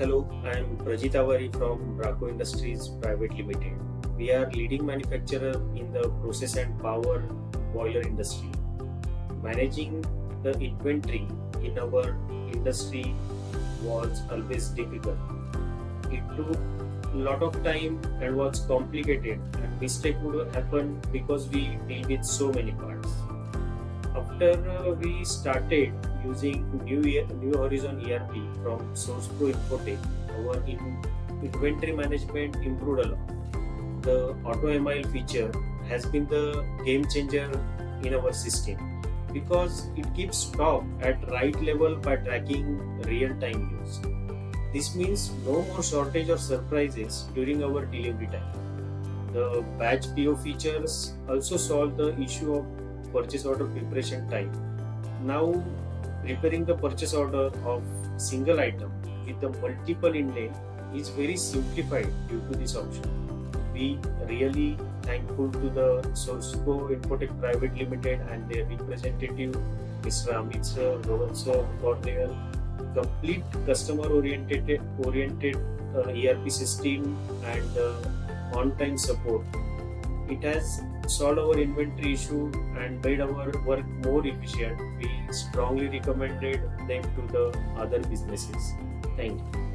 Hello, I am Prajit Avari from Rakhoh Industries Private Limited. We are leading manufacturer in the process and power boiler industry. Managing the inventory in our industry was always difficult. It took a lot of time and was complicated, and mistake would happen because we deal with so many parts. After we started using New Horizon ERP from Sourcepro Infotech, our inventory management improved a lot. The auto MIL feature has been the game changer in our system because it keeps stock at right level by tracking real-time use. This means no more shortage or surprises during our delivery time. The batch PO features also solve the issue of purchase order preparation time. Now, preparing the purchase order of single item with the multiple inlay is very simplified due to this option. We really thankful to the Sourcepro Infotech Private Limited and their representative Mr. Amit sir, Rohan sir, for their complete customer oriented ERP system and on-time support. It has solved our inventory issue and made our work more efficient. We strongly recommended them to the other businesses. Thank you.